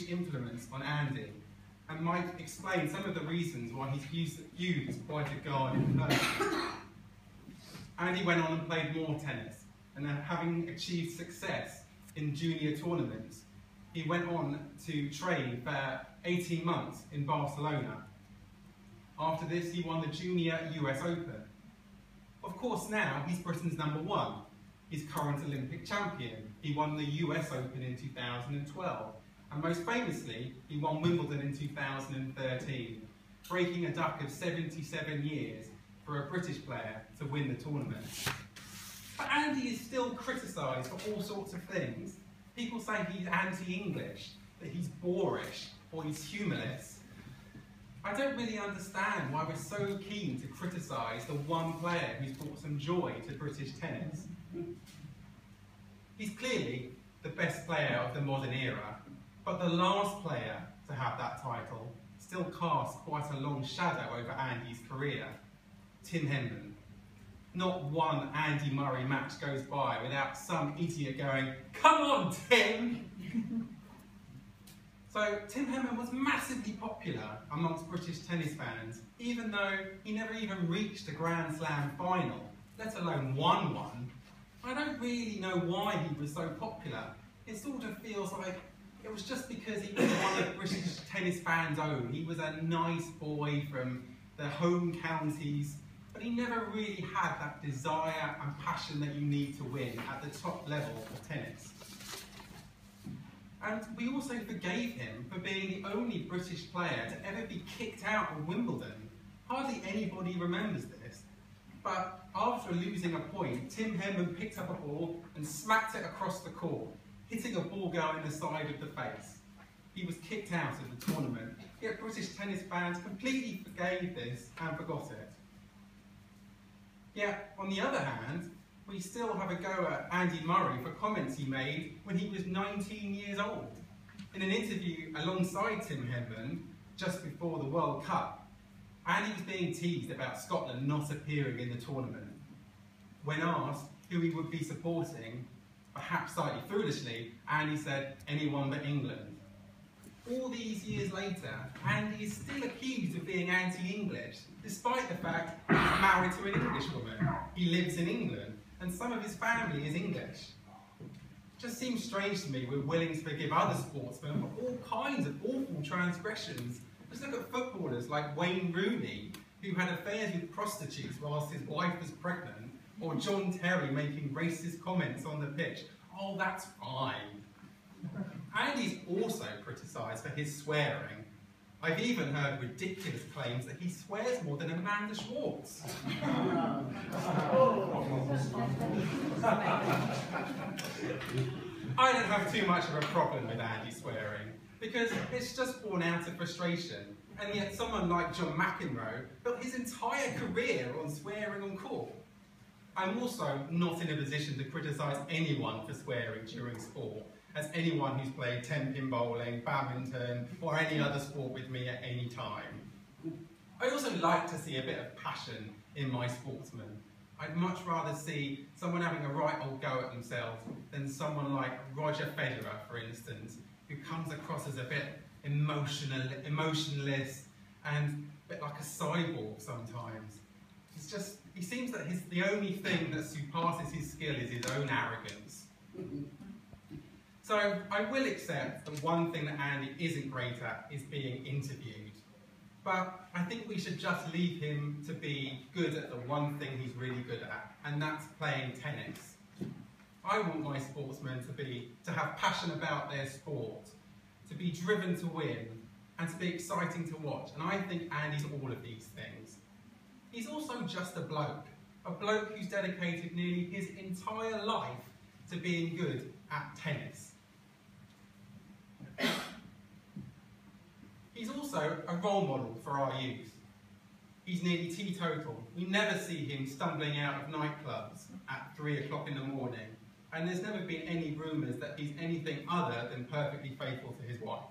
huge influence on Andy and might explain some of the reasons why he's viewed as quite a guarded person. Andy went on and played more tennis, and then having achieved success in junior tournaments, he went on to train for 18 months in Barcelona. After this, he won the Junior US Open. Of course, now he's Britain's #1. He's current Olympic champion. He won the US Open in 2012. And most famously, he won Wimbledon in 2013, breaking a duck of 77 years for a British player to win the tournament. But Andy is still criticised for all sorts of things. People say he's anti-English, that he's boorish, or he's humourless. I don't really understand why we're so keen to criticise the one player who's brought some joy to British tennis. He's clearly the best player of the modern era, but the last player to have that title still casts quite a long shadow over Andy's career. Tim Henman. Not one Andy Murray match goes by without some idiot going, "Come on, Tim!" So Tim Henman was massively popular amongst British tennis fans, even though he never even reached a Grand Slam final, let alone won one. I don't really know why he was so popular. It sort of feels like it was just because he was one of British tennis fans' own. He was a nice boy from the home counties, but he never really had that desire and passion that you need to win at the top level of tennis. And we also forgave him for being the only British player to ever be kicked out of Wimbledon. Hardly anybody remembers this. But after losing a point, Tim Henman picked up a ball and smacked it across the court, hitting a ball girl in the side of the face. He was kicked out of the tournament, yet British tennis fans completely forgave this and forgot it. Yet, on the other hand, we still have a go at Andy Murray for comments he made when he was 19 years old. In an interview alongside Tim Henman, just before the World Cup, Andy was being teased about Scotland not appearing in the tournament. When asked who he would be supporting, perhaps slightly foolishly, Andy said, "Anyone but England." All these years later, Andy is still accused of being anti-English, despite the fact he's married to an English woman. He lives in England, and some of his family is English. It just seems strange to me we're willing to forgive other sportsmen for all kinds of awful transgressions. Just look at footballers like Wayne Rooney, who had affairs with prostitutes whilst his wife was pregnant, or John Terry making racist comments on the pitch. Oh, that's fine. Andy's also criticised for his swearing. I've even heard ridiculous claims that he swears more than Amanda Schwartz. I don't have too much of a problem with Andy swearing, because it's just born out of frustration, and yet someone like John McEnroe built his entire career on swearing on court. I'm also not in a position to criticise anyone for swearing during sport, as anyone who's played 10-pin bowling, badminton, or any other sport with me at any time. I also like to see a bit of passion in my sportsmen. I'd much rather see someone having a right old go at themselves than someone like Roger Federer, for instance, who comes across as a bit emotionless and a bit like a cyborg sometimes. He seems that the only thing that surpasses his skill is his own arrogance. So I will accept that one thing that Andy isn't great at is being interviewed. But I think we should just leave him to be good at the one thing he's really good at, and that's playing tennis. I want my sportsmen to have passion about their sport, to be driven to win, and to be exciting to watch. And I think Andy's all of these things. He's also just a bloke who's dedicated nearly his entire life to being good at tennis. He's also a role model for our youth. He's nearly teetotal. We never see him stumbling out of nightclubs at 3 o'clock in the morning, and there's never been any rumours that he's anything other than perfectly faithful to his wife.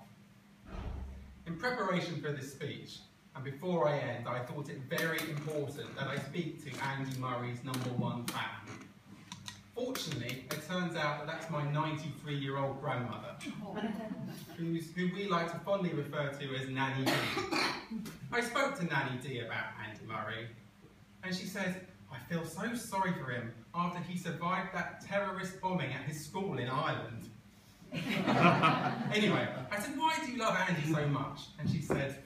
In preparation for this speech, and before I end, I thought it very important that I speak to Andy Murray's #1 fan. Fortunately, it turns out that that's my 93-year-old grandmother, who we like to fondly refer to as Nanny D. I spoke to Nanny D about Andy Murray, and she said, I feel so sorry for him after he survived that terrorist bombing at his school in Ireland. Anyway, I said, why do you love Andy so much? And she said,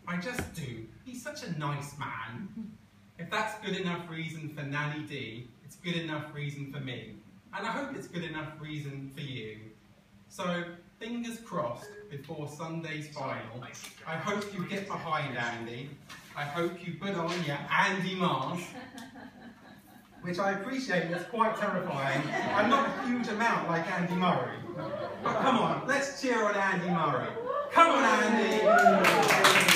I just do. He's such a nice man. If that's good enough reason for Nanny D, it's good enough reason for me. And I hope it's good enough reason for you. So, fingers crossed before Sunday's final. I hope you get behind Andy. I hope you put on your Andy mask, which I appreciate is quite terrifying. I'm not a huge amount like Andy Murray. But come on, let's cheer on Andy Murray. Come on, Andy!